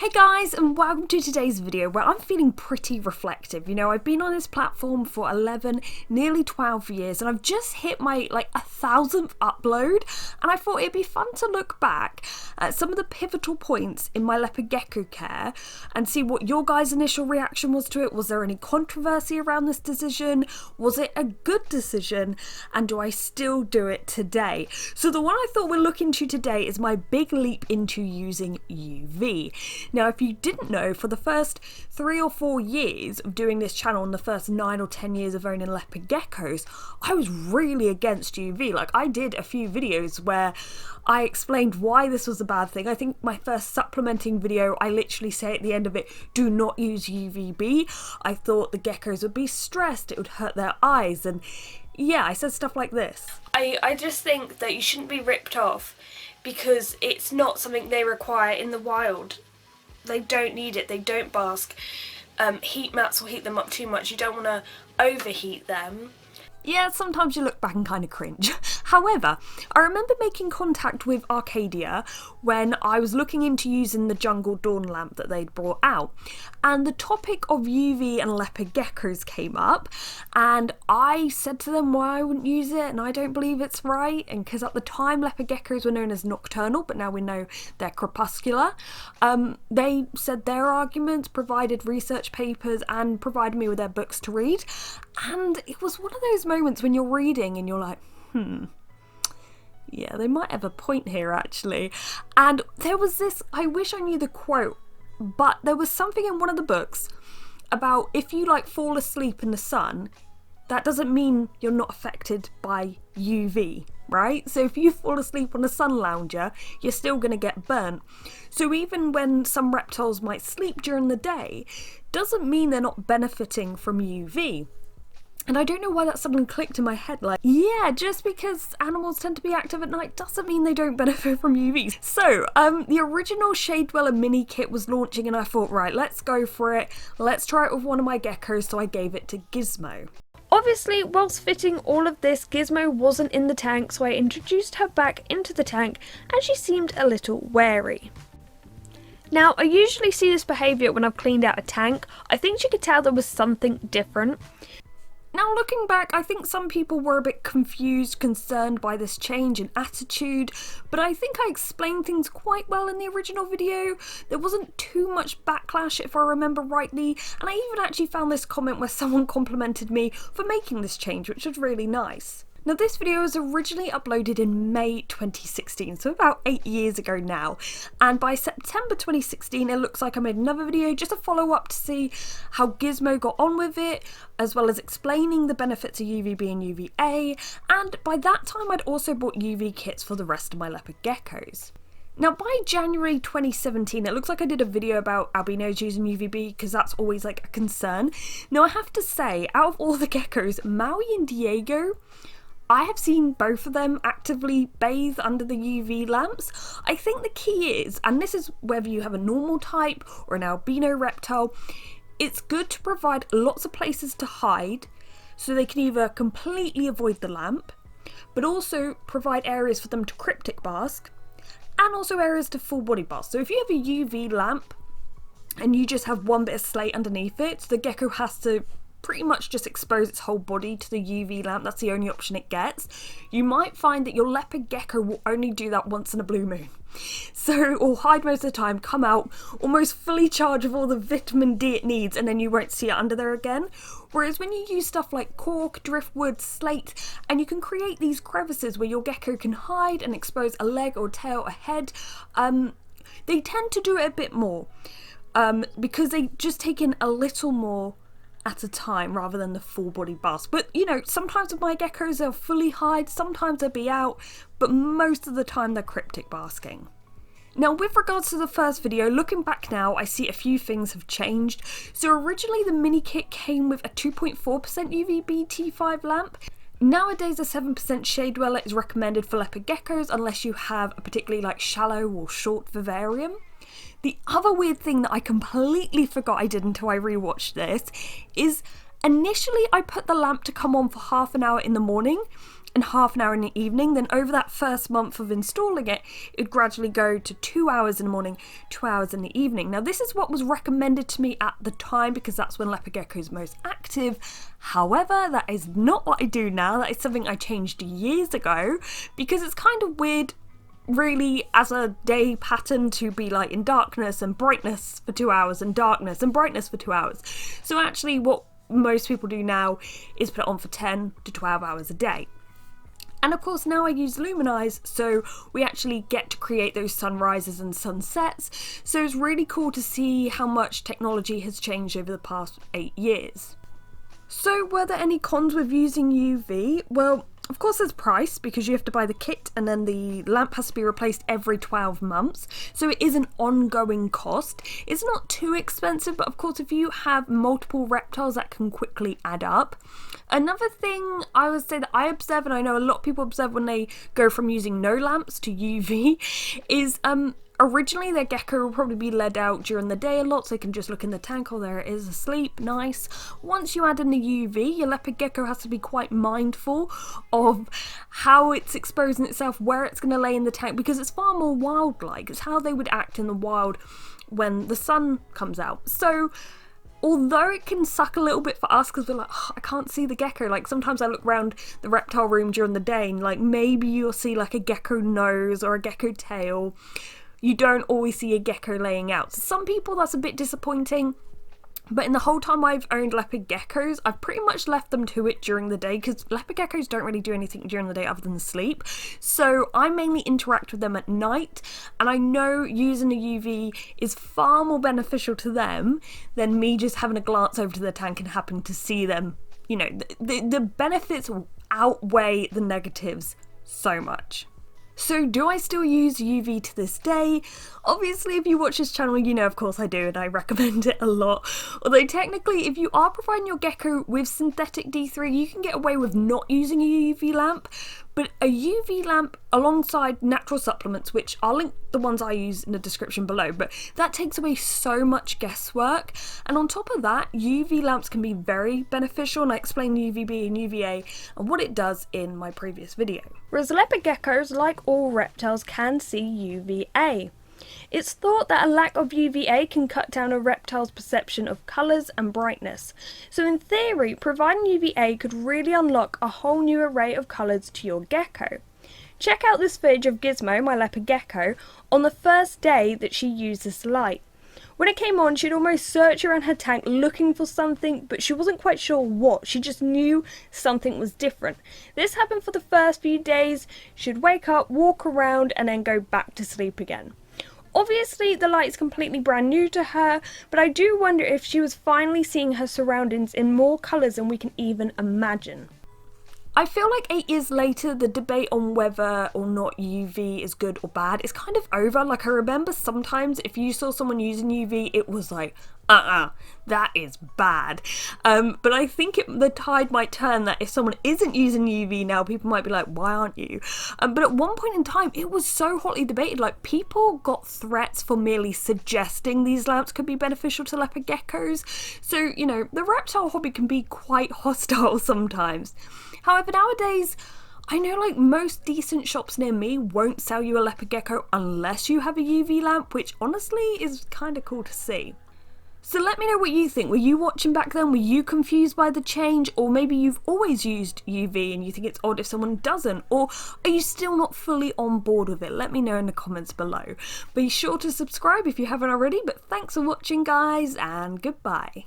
Hey guys, and welcome to today's video where I'm feeling pretty reflective. You know, I've been on this platform for 11, nearly 12 years, and I've just hit my 1,000th upload, and I thought it'd be fun to look back at some of the pivotal points in my leopard gecko care and see what your guys' initial reaction was to it. Was there any controversy around this decision? Was it a good decision? And do I still do it today? So the one I thought we'll look into today is my big leap into using UV. Now, if you didn't know, for the first 3 or 4 years of doing this channel and the first 9 or 10 years of owning leopard geckos, I was really against UV. I did a few videos where I explained why this was a bad thing. I think my first supplementing video, I literally say at the end of it, do not use UVB. I thought the geckos would be stressed, it would hurt their eyes, and yeah, I said stuff like this. I just think that you shouldn't be ripped off because it's not something they require in the wild. They don't need it, they don't bask. Heat mats will heat them up too much, you don't want to overheat them. Yeah, sometimes you look back and kind of cringe. However, I remember making contact with Arcadia when I was looking into using the Jungle Dawn lamp that they'd brought out, and the topic of UV and leopard geckos came up, and I said to them why I wouldn't use it, and I don't believe it's right, and because at the time leopard geckos were known as nocturnal, but now we know they're crepuscular. They said their arguments, provided research papers, and provided me with their books to read, and it was one of those moments when you're reading and you're like, yeah, they might have a point here actually. And there was this, I wish I knew the quote, but there was something in one of the books about if you fall asleep in the sun, that doesn't mean you're not affected by UV, right? So if you fall asleep on a sun lounger, you're still going to get burnt. So even when some reptiles might sleep during the day, doesn't mean they're not benefiting from UV. And I don't know why that suddenly clicked in my head, yeah, just because animals tend to be active at night doesn't mean they don't benefit from UV. So, the original Shade Dweller mini kit was launching and I thought, right, let's go for it. Let's try it with one of my geckos, so I gave it to Gizmo. Obviously, whilst fitting all of this, Gizmo wasn't in the tank, so I introduced her back into the tank and she seemed a little wary. Now, I usually see this behaviour when I've cleaned out a tank. I think she could tell there was something different. Now, looking back, I think some people were a bit confused, concerned by this change in attitude, but I think I explained things quite well in the original video. There wasn't too much backlash, if I remember rightly, and I even actually found this comment where someone complimented me for making this change, which was really nice. Now, this video was originally uploaded in May 2016, so about 8 years ago now, and by September 2016 it looks like I made another video just a follow up to see how Gizmo got on with it, as well as explaining the benefits of UVB and UVA, and by that time I'd also bought UV kits for the rest of my leopard geckos. Now, by January 2017, it looks like I did a video about albinos using UVB because that's always a concern. Now, I have to say, out of all the geckos, Maui and Diego, I have seen both of them actively bathe under the UV lamps. I think the key is, and this is whether you have a normal type or an albino reptile, it's good to provide lots of places to hide so they can either completely avoid the lamp, but also provide areas for them to cryptic bask, and also areas to full body bask. So if you have a UV lamp and you just have one bit of slate underneath it, so the gecko has to pretty much just expose its whole body to the UV lamp, that's the only option it gets, you might find that your leopard gecko will only do that once in a blue moon. So, or hide most of the time, come out almost fully charged of all the vitamin D it needs, and then you won't see it under there again. Whereas when you use stuff like cork, driftwood, slate, and you can create these crevices where your gecko can hide and expose a leg or tail, a head, they tend to do it a bit more, because they just take in a little more at a time rather than the full body bask. But you know, sometimes with my geckos they'll fully hide, sometimes they'll be out, but most of the time they're cryptic basking. Now, with regards to the first video, looking back now, I see a few things have changed. So originally the mini kit came with a 2.4% UVB T5 lamp. Nowadays a 7% Shade Dweller is recommended for leopard geckos unless you have a particularly shallow or short vivarium. The other weird thing that I completely forgot I did until I rewatched this is initially I put the lamp to come on for half an hour in the morning, and half an hour in the evening. Then over that first month of installing it, it would gradually go to 2 hours in the morning, 2 hours in the evening. Now this is what was recommended to me at the time because that's when leopard gecko is most active. However, that is not what I do now. That is something I changed years ago because it's kind of weird really as a day pattern to be like in darkness and brightness for 2 hours and darkness and brightness for 2 hours. So actually what most people do now is put it on for 10 to 12 hours a day. And of course now I use Luminize, so we actually get to create those sunrises and sunsets. So it's really cool to see how much technology has changed over the past 8 years. So were there any cons with using UV? Well, of course there's price because you have to buy the kit and then the lamp has to be replaced every 12 months. So it is an ongoing cost. It's not too expensive, but of course if you have multiple reptiles that can quickly add up. Another thing I would say that I observe, and I know a lot of people observe when they go from using no lamps to UV, is originally their gecko will probably be led out during the day a lot, so they can just look in the tank. Oh, there it is, asleep, nice. Once you add in the UV, your leopard gecko has to be quite mindful of how it's exposing itself, where it's going to lay in the tank, because it's far more wild-like. It's how they would act in the wild when the sun comes out. So although it can suck a little bit for us because we're like, oh, I can't see the gecko. Like sometimes I look around the reptile room during the day and like maybe you'll see like a gecko nose or a gecko tail. You don't always see a gecko laying out. So some people that's a bit disappointing, but in the whole time I've owned leopard geckos, I've pretty much left them to it during the day because leopard geckos don't really do anything during the day other than sleep. So I mainly interact with them at night, and I know using a UV is far more beneficial to them than me just having a glance over to the tank and happening to see them. You know, the benefits outweigh the negatives so much. So do I still use UV to this day? Obviously if you watch this channel you know of course I do and I recommend it a lot. Although technically if you are providing your gecko with synthetic D3 you can get away with not using a UV lamp, but a UV lamp alongside natural supplements, which I'll link the ones I use in the description below, but that takes away so much guesswork. And on top of that, UV lamps can be very beneficial, and I explained UVB and UVA and what it does in my previous video. Whereas leopard geckos, like all reptiles, can see UVA. It's thought that a lack of UVA can cut down a reptile's perception of colours and brightness. So in theory, providing UVA could really unlock a whole new array of colours to your gecko. Check out this footage of Gizmo, my leopard gecko, on the first day that she used this light. When it came on, she'd almost search around her tank looking for something, but she wasn't quite sure what. She just knew something was different. This happened for the first few days. She'd wake up, walk around, and then go back to sleep again. Obviously, the light's completely brand new to her, but I do wonder if she was finally seeing her surroundings in more colours than we can even imagine. I feel like 8 years later, the debate on whether or not UV is good or bad is kind of over. Like, I remember sometimes if you saw someone using UV, it was like, that is bad. But I think the tide might turn that if someone isn't using UV now, people might be like, why aren't you? But at one point in time, it was so hotly debated. Like, people got threats for merely suggesting these lamps could be beneficial to leopard geckos. So, you know, the reptile hobby can be quite hostile sometimes. However, nowadays, I know like most decent shops near me won't sell you a leopard gecko unless you have a UV lamp, which honestly is kind of cool to see. So let me know what you think. Were you watching back then? Were you confused by the change? Or maybe you've always used UV and you think it's odd if someone doesn't? Or are you still not fully on board with it? Let me know in the comments below. Be sure to subscribe if you haven't already, but thanks for watching guys, and goodbye.